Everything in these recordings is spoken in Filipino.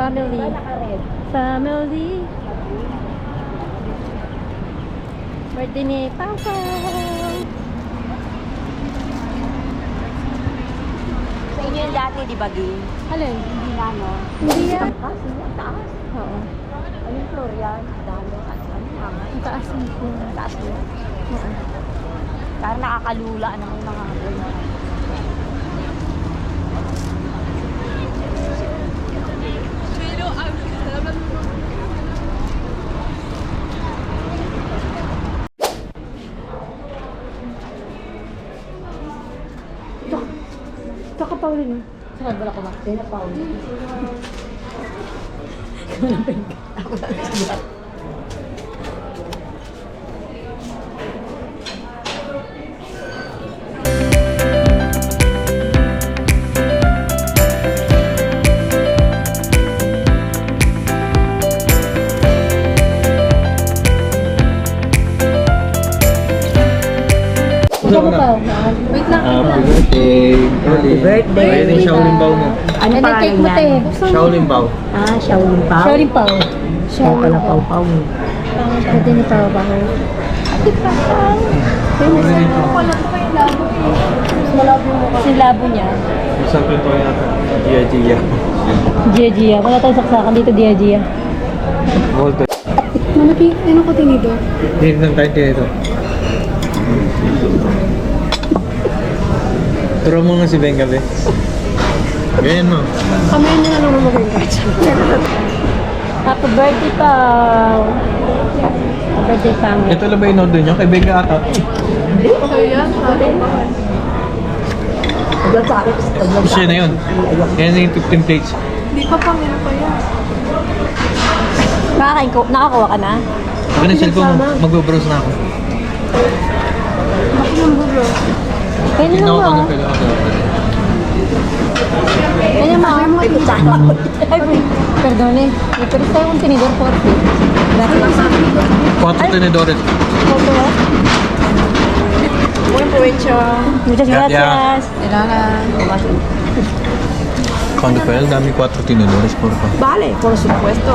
Family. Family. Birthday ni Papa. Sa inyo yung dati, di ba, Gil? Alin? Hindi na, no? Hindi yan. Taas, taas. Oo. Anong floor yan? Dami. Ang taas ng pool. Taas mo. Oo. Parang nakakalula naman yung mga ganyan. Tsaka Pauline. Saan ba ako ba? Sina pa ulit. Ikaw pa. Wait lang. Happy birthday. Happy birthday. Ayan yung Shaolin Bao mo. Ano Ano pa cake mo, te? Shaolin Bao. Ah, Shaolin Pao. Shaolin Pao. Siya pala Pao-Pao. Birthday ni Pao ba? Kasi labo niya. Isang pinto yata. Gia Gia. Gia. Wala tayong saksakan dito, Gia. Volta. Malaki, ano ko tinido? Hindi nang tayo dito. Turo mo nga si Ben gabi. Ganyan mo. Kami yun yung ano mag-watch. Happy birthday, Pao. Happy birthday, family. Ito lang ba yung order nyo? Kay Benga ata. Paglag sa akin. Paglag sa Siya na yun. Yan yung 15 plates. Nakakuha ka na? Ito na cellphone mo. Mag-browse na ako. Kaya na Tignan ko lang kung mo. pwede ako. Kaya na lang mo. Perdone. Pero tayo kung tinidor 40. Gracias. 4 tenedores. Photo ah. Buen provecho. Muchas gracias. Cuando fue el dami 4 tenedores, por favor. Vale, por supuesto.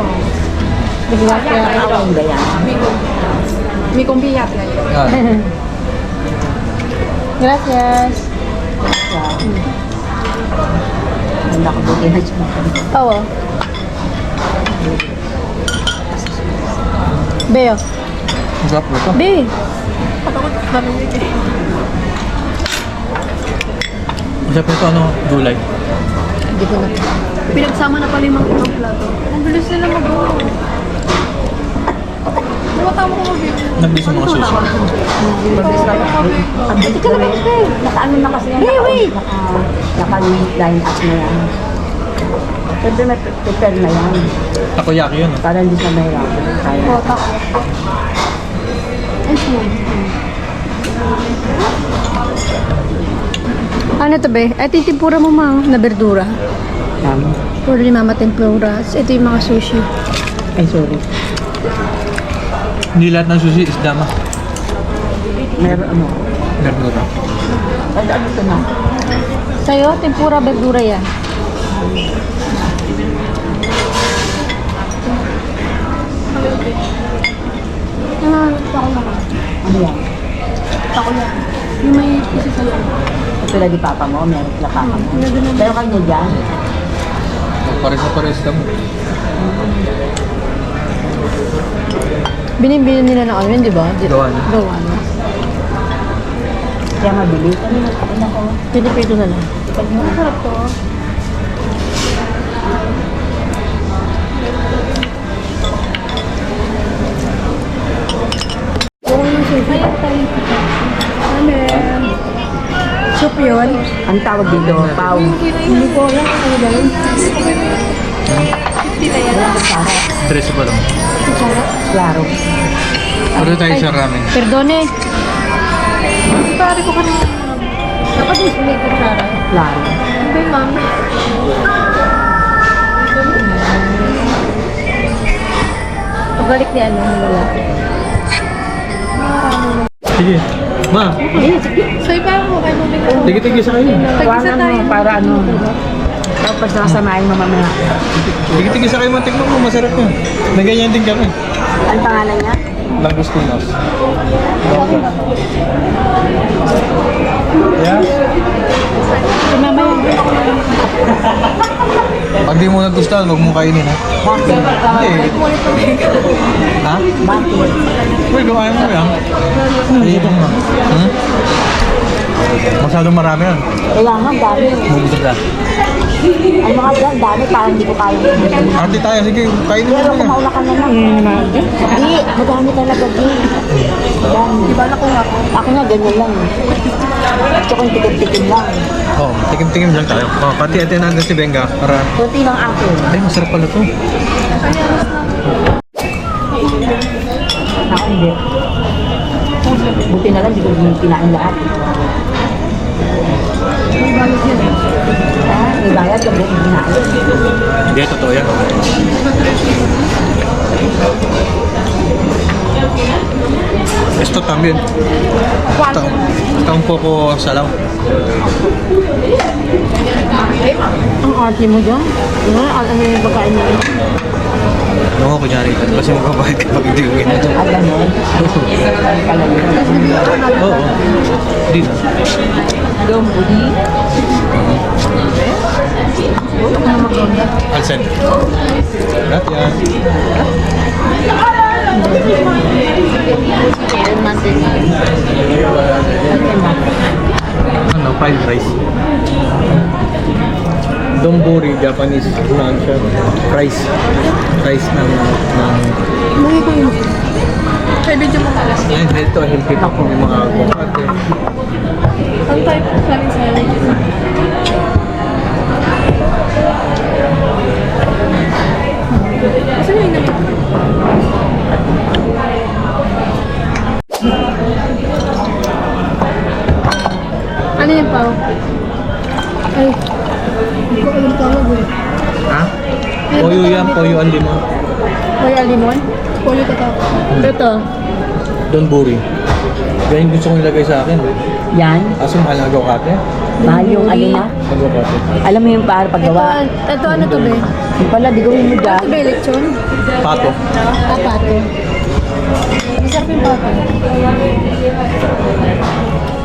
Gracias. Ang ganyan. Mi compi yate. Ah, Gracias. Ganda ko buti na siya. Oo. Beo. sarap ito. Be. Sarap ito, ano, gulay. Hindi ko na. Pinagsama na pala yung mga ibang plato. Ang bilis nila mag-go. Tama ko mag-go. Nabis yung mga sushi. Hindi ka naman siya. Naka-ano na kasi yan. Naka-line up na yan. Siyempre may prepare na yan. Takoyaki yun. Para hindi siya mahirapan. Kaya. Ano to be? Ito yung tempura mo ma, na berdura. Tama. Puro ni mama tempura. Ito yung mga sushi. Ay, sorry. Hindi lahat ng sushi is dama. Meron ano. Gardura. Ay, ano ito na? Sa'yo, tempura berdura yan. Ano yan? Yung may isa sa loob. Ito lang di papa mo. Meron sila papa mo. Pero kanya dyan. Pares na pares lang. Binibili nila na ano yun, di ba? Gawa na. Gawa na. Kaya mabili. Ano na ako? Pinipito na lang. Masarap to. Amen. Soup yun. Ang tawag dito, pau. Hindi ko alam ano ba yun. Tres pa lang. Klaro. Puro tayo sa ramen. Perdone. Pare ko kanina. Dapat yung may kutsara. Klaro. Hindi, ma'am. Pabalik ni ano, ng lalaki. Sige. Ma, So, iba mo kayo mo bigla. tigil-tigil sa kayo. Tag-isa Kuwanan tayo. mo para ano. Tapos nakasamahin mo mamaya. Tigil-tigil sa kayo matikman mo, masarap yun. May ganyan din kami. Ang pangalan niya? Langostinos. Yeah. Pag di mo nagustuhan, huwag mong kainin ha. Bakit? Hindi. Ha? Bakit? Uy, gawain mo yan. Ayun mo. Hmm? Masyadong marami yan. Kaya nga, dami. Mabusog ka. Ang mga dyan, dami, parang hindi ko kaya. Ate tayo, sige, kainin Pero mo kung yan. mauna ka na lang. Hindi, madami talaga din. Madami. Di ba na kung ako? Ako nga, ganyan lang. Gusto ko yung tikim-tikim lang. Oh, tikim-tikim lang tayo. Oh, pati ate natin si Benga. Para... Kunti lang akin. Ay, masarap pala to. Ako hindi. Buti na lang, hindi ko kinain lahat. May balit yan eh. May bayad, yung buong kinain. Hindi, totoo yan. Esto también. Está un poco salado. Ang arte mo dyan? Ano yung pagkain mo? No, kunyari. Kasi magbabayad kapag hindi ko ginagawa. Ang ganon. Pala yun. Oo. Hindi na. Dombuli. Alsen. Gracias. Chicken mutton. Ano, fried rice. Donburi, Japanese. Ano siya? Rice. Rice ng... Lagi ko yun. Kaya video mo kalas. Ay, dito, hilpit ako ng mga avocado. Ang type of namin sa Kasi yung inamit ko. Ano yung pao? Ay, hindi ko alam tawag eh. Ha? Poyo yan, poyo ang limon. Kaya limon? Polyo tatawag. Ito. Donburi. Ganyan gusto kong ilagay sa akin. Yan. Aso mahal ang avocado. Mahal yung ano na. Avocado. Alam mo yung para paggawa. Ito ano to be? Yung pala, di gawin mo Ito dyan. be lechon? Pato. Pato. Masarap yung pato.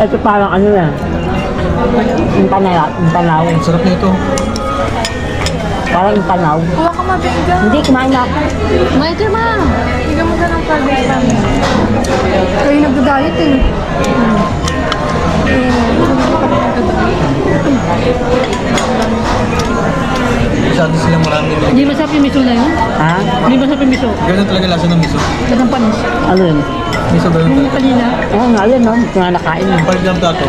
Ito parang ano yan. Yung panaw. Yung panaw. Ang sarap nito. Parang yung panaw. Kuha ka mabengga. Hindi, kumain na ako. May ma. Higa mo ka ng progress namin. Kayo nagda-diet eh. Masyado silang marami nila. Hindi masarap yung miso na yun? Ha? Hindi masarap yung miso. Ganun talaga lasa ng miso. Lagang panis. Ano yun? Miso ganun Yung talaga. kanina. Oo nga, yun no. Ito nga nakain mo. Palit lang tato.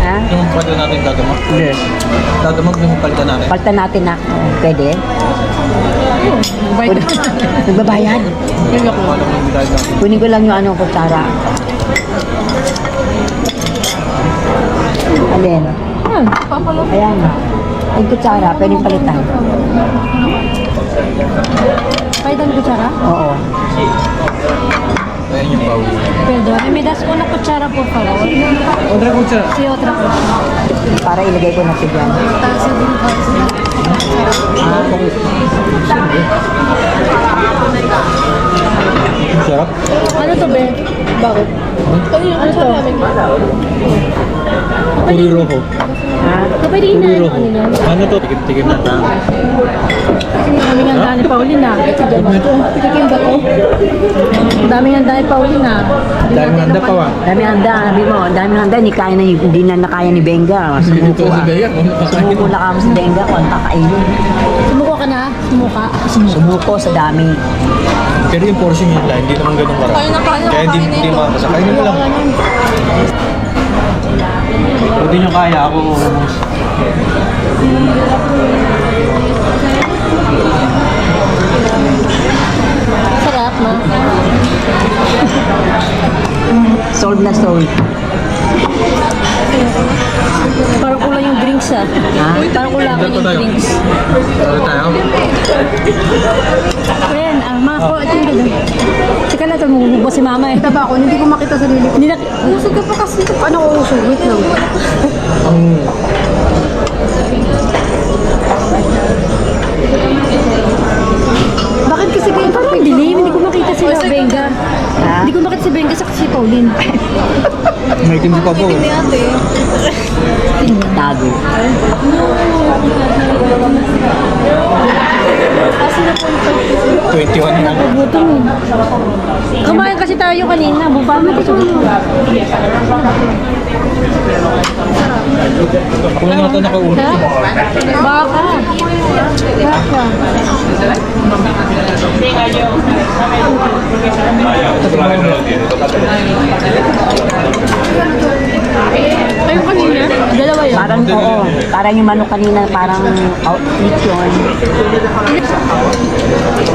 Ha? Yung palitan natin dadamag. Hindi. Dadamag yung palitan natin. Palta natin na. Pwede? Bayad Pwede. Nagbabayad. Yung ako. Kung alam mo yung dahil natin. Kunin ko lang yung ano, kutsara. Alin? Papalo. Ayan. Yung kutsara, pwedeng palitan. Kahit ang kutsara? Oo. Ayan yung bawo. Perdón. Me das una cuchara, por favor. Otra kucha. Sí, otra cuchara. Para ilagay ko na siya dyan. Tasa din pa. Ah, kung Sarap. Ano to, be? Bakit? Ano to? Puri rojo. ha? Kapag di Puri na, rojo. ano na? Ano to? Tikim-tikim na tayo. Kami nga daan ni Paulina. Tikim ba to? Dami nga daan ni Paulina. Dahil mo handa pa wa. Dami handa, sabi mo, dami handa, hindi na nakaya ni Benga. Sumuko Ito si ah. Bea. Sumuko na kamo si Benga kung ang kakainin. Sumuko ka na? Sumuka? Sumuko sa dami. Pero yung portion nila, hindi naman ganun marami. Kain na kain. Kaya hindi makakasa. Kainin mo lang. Kung hindi nyo kaya, ako ubus. Sarap, ma. Sold na sold. Parang kulang yung drinks, ah. Ha? Parang kulangan Dito yung tayo. drinks. Ano tayo? Ayan, mga ko, ito yung ganda. Teka na ito, magugugba si mama eh. Kita ba ako? Hindi ko makita sa lili ko. Hindi na, Usog ka pa kasi. Ano ko usog? Wait lang. Ang pabaw. Hindi ate. Tago. Kasi na po ito. 21 lang. Gutom eh. Kumain kasi tayo kanina. Bubama ko sa gutom. Ako lang nata nakaulit. Baka. Baka. Ayun kanina. Dalawa yun. Parang, oo. Parang yung manok kanina, parang outfit yun.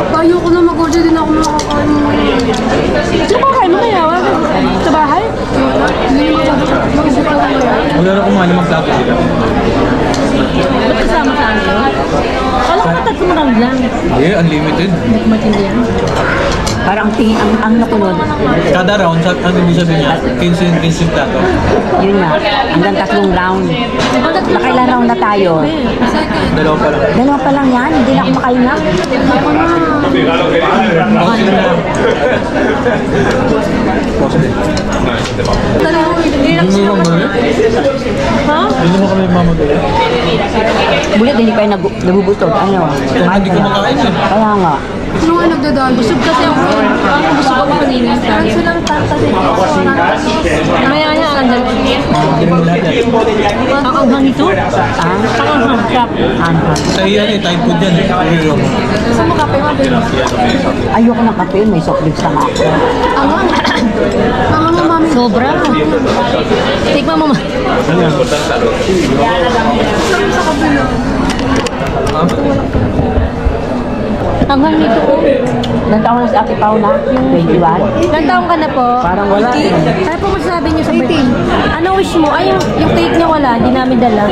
Tayo ko na mag-order din ako makakain mo. Sino kain mo kaya? Sa bahay? Hindi mo mag-isip ka lang yan. Wala na kumain ng plato dito. Ba't kasama sa ano? Kala ko tatlo mo lang. Hindi, unlimited. Matindi yan. Parang ang napunod. Kada round, ano ibig sabihin niya? 15 plato. Yun nga. Hanggang 3 round. Nakailan round na tayo? Dalawa pa lang. Dalawa pa lang yan. Hindi na ako makahinga. Pause na. Pause din. Hindi mo mamadali? Ha? Hindi mo kami mamadali? Bulit, hindi pa yung nabubusog. Ano? Hindi ko makain eh. Kaya nga. Sino nga nagdadalo? Busog kasi ako. Busog ako kanina. Kaso lang kasi. Mamaya niya, andal. Hindi mo lahat yan. Ang anghang ito? Ah, Ang anghang. Crap. anhang. Sa iyan eh, Thai food yan eh. Pero mo. Gusto mo kape mo? Ayoko ng kape. May soft drinks na nga ako. Angang. Angang mo mami. Sobra. Tikman mo ma. Ano yan? Anghang nito. Ilan taon na si Ate Pao na? 21? Ilang taong ka na po? Parang wala eh. Ano po masasabi niyo sa birthday? Ano wish mo? Ay, yung cake niya wala. Hindi namin dala.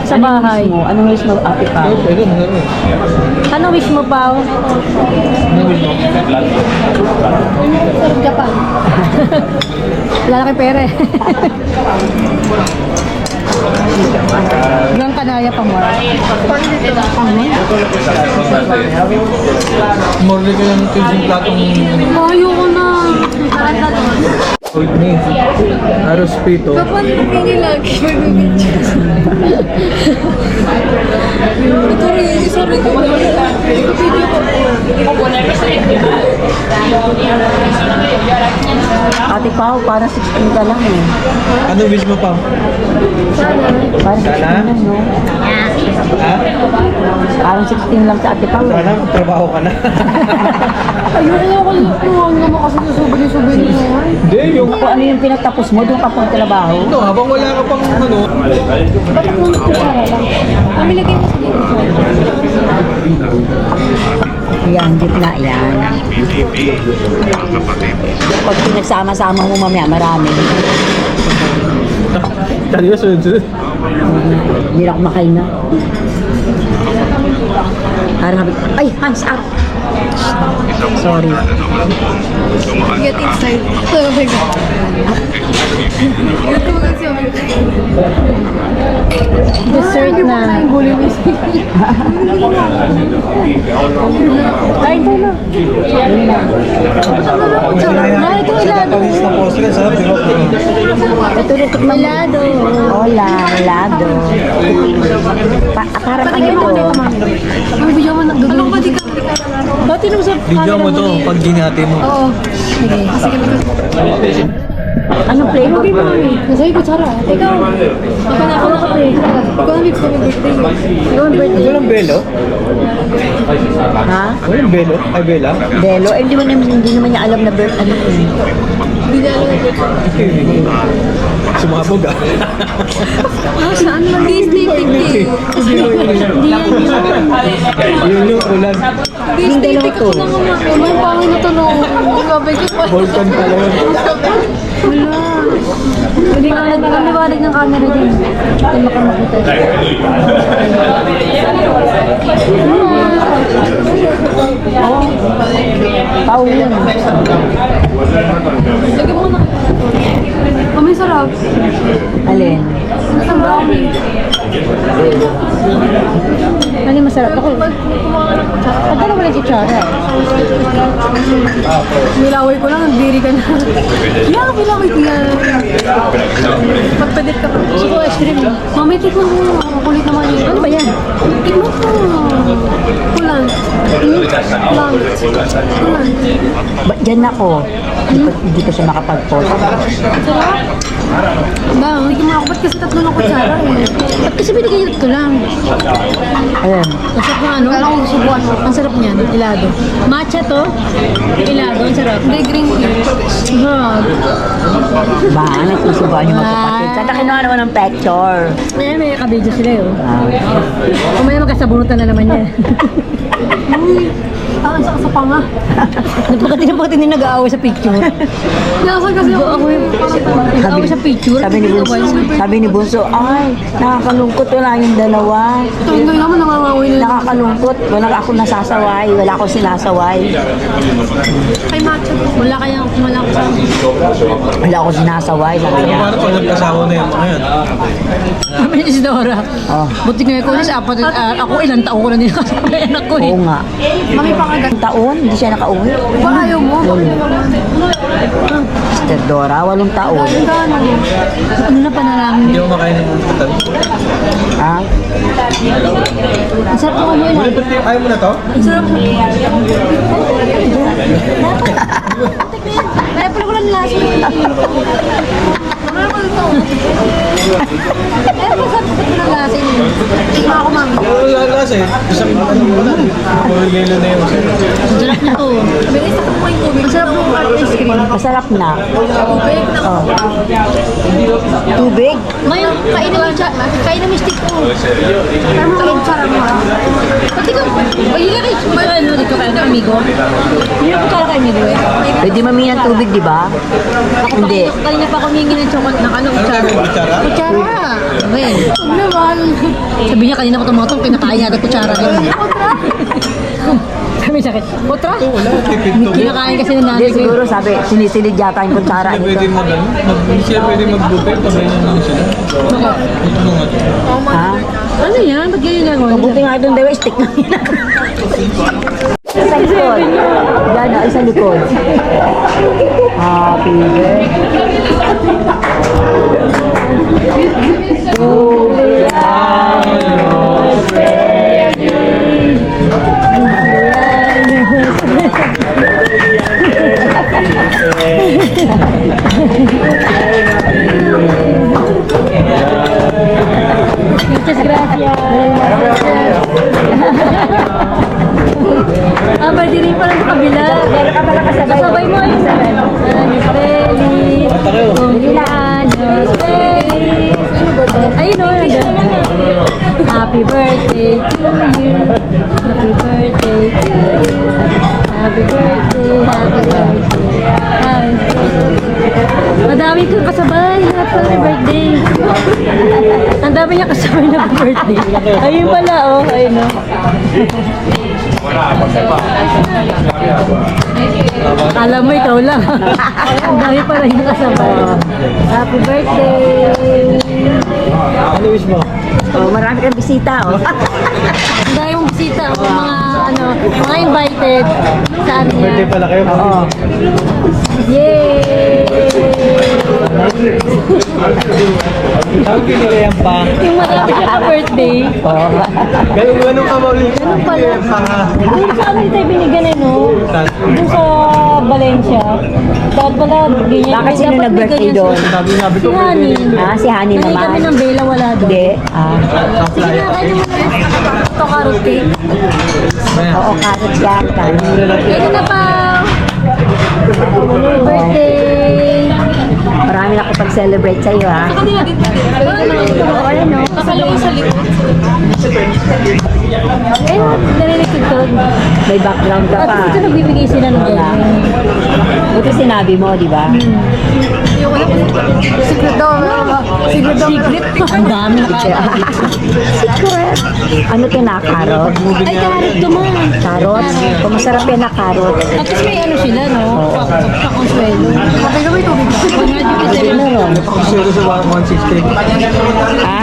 Sa bahay. Anong wish mo, Ate Pao? Pwede, ano? Ano wish mo, Pao? Ano wish mo? Sarap Japan. Wala na kay pere. Hanggang kanaya pa mo. Morley ko yung 15 platong Ayoko na. old me. Aros pito. Kapag pinilagi, magbibidyo. Ito rin, sorry ko. Video ko. Ate Pao, parang 16 ka lang eh. Ano wish mo pa? Parang 16 Sana? lang, no? Ha? Parang 16 lang sa Ate Pao. Sana magtrabaho ka na. Ayoko ko yung naman kasi susubili-subili mo. Hindi, yung Kung ano yung pinagtapos mo, doon ka pang trabaho. ano, habang wala ka pang ano. Kami lagay mo sa dito. Yan, gitna yan. Pag pinagsama-sama mo mamaya, marami. Kaya sunod. Hindi na ako makahinga. Parang sabi, ay, hands up! Sorry. Get inside. Oh my God. Ito mo kasi ako. Dessert na. Kain tayo na. Ay, ito ilalim. Palis na postre, sarap, di ba? Ito rin, Malado. hola, helado. Parang ano ito? Ang video mo nagdudulo. Alam ko di ka. Dati nung sa Video mo to, pag ginati mo. Oo. Sige. Sige. Anong flavor? Nasa'yo ko, Chara. Ikaw. Ako na ako nakape. Ikaw na big kami birthday. Ikaw ang birthday. Walang belo? Ha? Walang belo? Ay, bela? Belo? Eh, hindi naman niya alam na birth, ano eh. Hindi na alam yung Sumabog ah. saan man? Disney ticket. Hindi yan yun. Yun yung ulan. Disney ticket ko lang naman. May pangin na tanong. Babay ko pa. Volcan pala yun. Wala. Hindi ka nagkaliwanag ng camera din. Hindi makamakita. Pao yun. Lagyan mo na. Oh, may sarap. Alin? Isang brownie. Ano masarap. Ako, pag gano'n wala kutsara. Nilaway ko lang, nagdiri ka na. Yeah, nilaway ko yan. Magpadet ka pa. Gusto ko ice cream. Mami, tikman mo. Kulit naman yun. Ano ba yan? Tikman mo. Kulang. Kulang. Kulang. Diyan ako. Hindi ko siya makapag-post. Ba, hindi ko makakapat kasi tatlo ng kutsara eh. Ba't kasi binigay ko lang? Ayan. Masarap na ano? Kala ko susubuan mo. Ang sarap niyan, ilado. Matcha to? Ilado, ang sarap. Hindi, green tea. Sarap. Ba, nagsusubuan yung magkapatid. Sana kinuha naman ng picture. Ayan, may kabidyo sila yun. Ah. Kung may magkasabunutan na naman yan. Ah, sa panga. Napakati din nag-aaway sa picture. Nasa kasi ako. Nag-aaway sa picture. Sabi ni Bunso, ay, nakakalungkot, wala yung dalawa. Tingnan naman nangangawin nila. Nakakalungkot, wala ako nasasaway, wala ako sinasaway. Kay Macho. Wala kayang wala ko sa... Wala ako sinasaway, sabi niya. Paano pag nagkasawa na yung mga yan? Kami ni Isidora. Oh, Buti nga ko sa apat. Ako ilang taon ko na din kasama yung anak ko eh. oo nga. Mami pa agad. Taon, hindi siya nakauwi. Ba ayaw mo? Sister Dora, 8 taon. Gano? Ano na panalangin Hindi niya? mo makain ng putal. Ha? Ang sarap ko ano yun. Wala ba't ayaw mo na to? Sarap. Kaya pala wala nila. Mamaya ko dito. Eh, masarap ko na lasa yun. Tingnan ako, mami. Wala lasa eh. Isang ano mo na. Puro lelo na yun. Ang sarap na to. Bilis ako po yung tubig. Ang sarap ng ice cream. Masarap na. Tubig na. Oh. Tubig? Ngayon, kainin mo stick ko. Kaya mo kain sarap mo. Pati ka, pahila kayo. Ano, dito kayo ng amigo? Hindi ko kala kayo amigo eh. Pwede mami ng tubig, di ba? Hindi. Kanina pa ako humingi ng chocolate ng ano, kutsara. Kutsara? Kutsara! Okay. Huwag naman. Sabi niya kanina ko itong mga itong kinakain niya agad kutsara rin. Sabi sa akin, kutsara? Ito wala. Tipid to. Kinakain kasi ng Hindi, nanay ko. siguro sabi, sinisilid yata yung kutsara Hindi pwede nito. mag ano. Hindi siya pwede mag-buffet. Pabay na lang sila. Ito mo nga. Ha? Ano yan? Ba't ganyan lang? Mabuti nga itong dewa, stick na yun. Sa likod. Diyan na, sa likod. Happy birthday. Muchas gracias. Pwede rin pala sa kabila. Meron ka pala kasabay. Sabay mo ayun. Años feliz. Cumpleaños feliz. Ayun o. Happy birthday to you. Happy birthday to you. Happy birthday. Happy birthday. Happy birthday. Madami kang kasabay. Happy birthday. Ang dami niya kasabay na birthday. Ayun pala oh. Ayun o. Alam mo, ikaw lang. Ang dami pala yung kasabay. Happy birthday! Ano wish mo? Oh, marami kang bisita, oh. Ang dami mong bisita. Mga invited. Saan niya? Birthday pala kayo. Oo. Yay! Ang pinili yan pa. Yung marami siya ka birthday. Ganun ka mauli. Ganun pala. Doon sa amin tayo binigyan eh, no? Saan? Doon sa Valencia. Dapat pala ganyan. Bakit sino Dapat may nag-birthday ganyan doon? Sabi Si ko. Honey. Ah, si Honey Nanay kami naman. ng Bella, wala doon. Hindi. Ah. Sige na, kayo mo na. Ito carrot cake. Oo, carrots yan. Kayo na pa. Birthday. Marami na kapag-celebrate sa'yo, ha? Oo, ayan o. Kakalawang sa likod. Ayun, narinig ko. May background ka At pa. dito nagbibigay sila ng ganyan. Buti sinabi mo, di ba? Yung wala pa. Secret daw. Secret daw. Secret. Ang dami na kaya. Secret. Ano to na? Carrot? Ay, carrot naman. Carrots? Kung masarap yan na carrot. At least may ano sila, no? Pakonsuelo. Sabi ka may tubig ba? 157. Meron. Zero sa 160. Ha?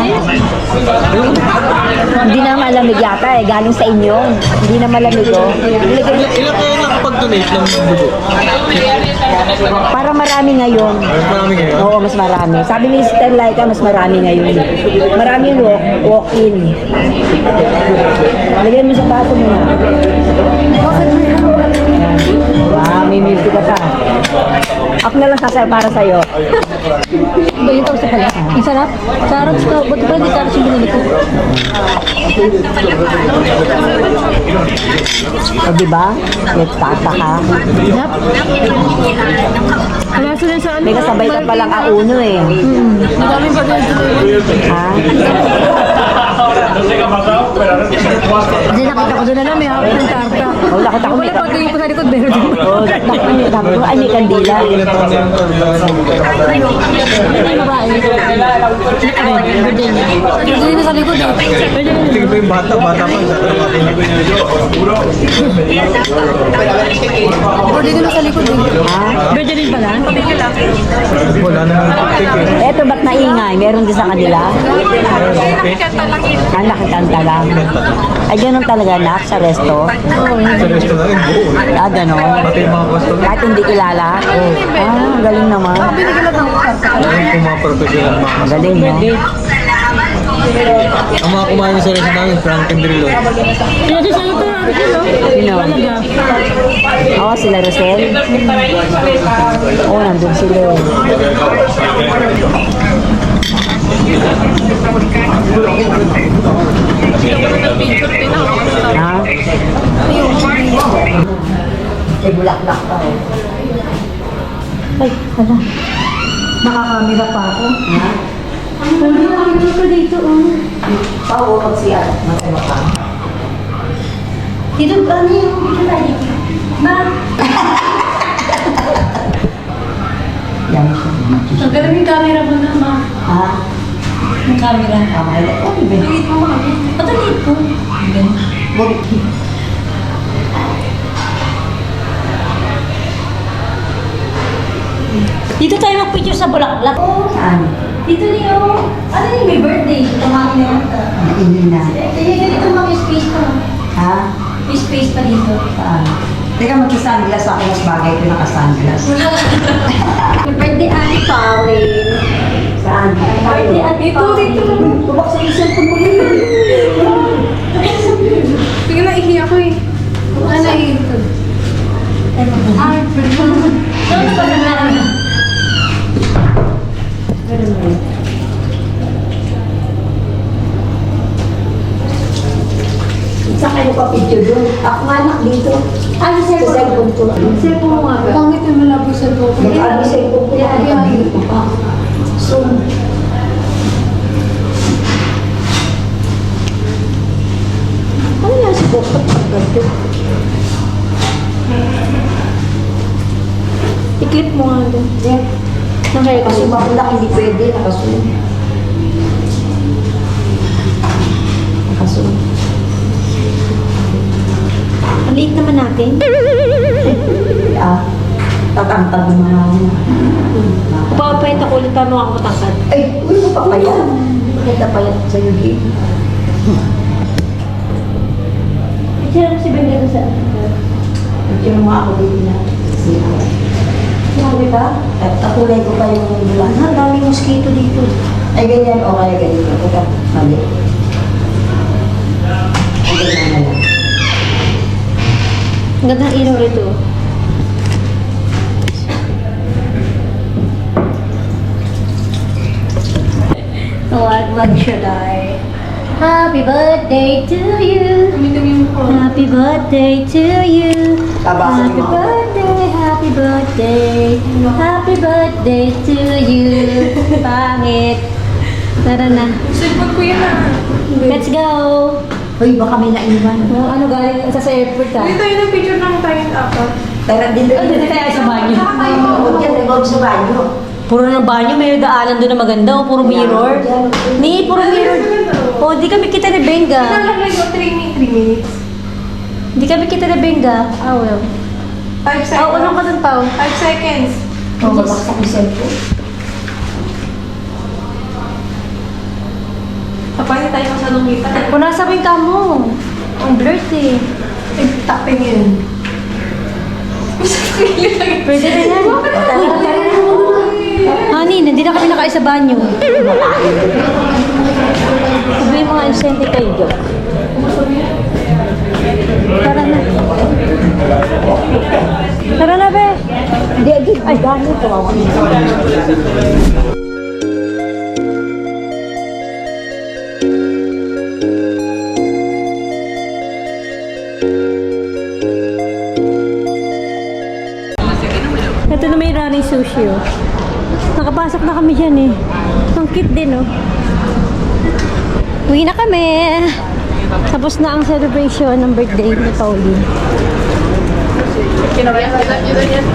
Hindi na malamig yata eh. Galing sa inyo. Hindi na malamig oh. Ilagay mo. Ilan kayo nakapag-donate ng dugo? Para marami ngayon. Mas marami ngayon? Oo, mas marami. Sabi ni Sister Laika, mas marami ngayon. Marami yung walk-in. Lagyan mo sa baso mo na. Ah, may milk ka pa. Ako na lang sasal para sa'yo. Ba yung sa pala? Ang sarap. Carrots ka. Buti pa hindi carrots yung binili ko. O diba? May tata ka. Yep. Kaya sila sa ano? May kasabay ka palang auno eh. Madaming pa din Ha? Hindi nakita ko doon na lang, may hawak ng tarta. O, nakita ko may Wala pag ko sa likod, meron din. Oo, sabi ko, ay may kandila. Ilan taon na yung May babae. Birthday niya. Birthday na sa likod eh. Tingin mo yung bata pa. Birthday na sa likod eh. Ha? Birthday din pala? Wala na nang tik eh. Eto, ba't naingay? Meron din sa kanila? Ah, nakikanta lang. Ay, ganun talaga, nak, sa resto? Sa resto na rin, buo. Ah, ganun. Pati yung mga customer. Kahit hindi kilala? Ah, galing naman. Yung pumaprofessional mga Galing, no? Ang mga kumain sa resto namin, Frank and Drillo. Kasi sa ito, Sino? Oo, sila Rosel? Oo, nandun sila. Ha? May bulaklak pa eh. Ay, hala. Nakakamera pa ako. Ha? Pwede na picture ko dito, oh. Pao, pag siya. Matama ka. Dito, ano yung picture tayo? Ma! Yan siya. Ang galing yung camera mo na, ma. Ha? Yung camera. Okay. Oh, ibe. Liit mo, ma. Ba't ang liit po? Dito tayo mag-picture sa Bulaklak. Oh, Saan? dito niyo. Ano yung may birthday? Tumaki na yan. Hindi na. Kaya ganito mga space pa. Ha? May space pa dito. Saan? Teka, magka-sunglass ako. Mas bagay ko naka-sunglass. Birthday Ate Pauline. Saan? Birthday Ate Pauline. Tubak sa isang pumuli. Sige na, ihi ako eh. Ano ihi ito? Ay, ano ba na? Saan kayo pa picture doon? Ako nga anak dito. Ano Sa cellphone ko. Cellphone mo nga ba? Pangit yung malabo sa loob. Nag-ano sa cellphone ko. Nag-ano ko pa. So, ano yan si Bob? I-clip mo nga doon. Yeah. Nakaya Kasi makulak, hindi pwede. Nakasunod. Nakasunod. Ang liit naman natin. Ah, tatangtag yung mga ano. Papapayat ako ulit pa mo ako matangkad. Ay, uy, papayat. Maganda payat sa'yo, Gabe. Sino si Ben dito sa... Picture mo ako dito na. Sinabi ka? At kakulay ko pa yung bulan. Ang daming mosquito dito. Ay, ganyan. O kaya ganyan. Ito, mali. Ay, ganyan na lang. Ang ganda ng ilaw rito. What should I? Happy birthday to you. Happy birthday to you. Tabasan Happy mo ako. birthday, happy birthday. Happy birthday to you. Pangit. Tara na. Cellphone ko yan ah. Let's go. Uy, baka may naiwan. Ano galing sa airport ah? Dito yun ang picture ng tayong apat. Tara din doon. Dito tayo sa banyo. Huwag yan, nag-huwag sa banyo. Puro ng banyo, may daanan doon na maganda. O, puro mirror. Ni, puro mirror. Oh, di kami kita ni Benga. Nalagay ko 3 minutes. Di kami kita ni Benga. Ah, well. 5 seconds. Oh, unong ka dun, Pao? 5 seconds. Oh, babaksak yung cellphone. Kapag tayo masyadong kita. Punasan mo yung kamo. Ang blurt eh. Tapping yun. Pwede na yan. Honey, nandito na kami nakain sa banyo. Sabihin mo nga insente kayo dyan. Tara na. Tara na, be. Hindi, ay, gano'n. Kawawa. Ito na may running sushi, oh. Nakapasok na kami dyan, eh. Ang cute din, oh. Uwi na kami. Tapos na ang celebration ng birthday ni Pauline. Kinabayan ka lang yun yan.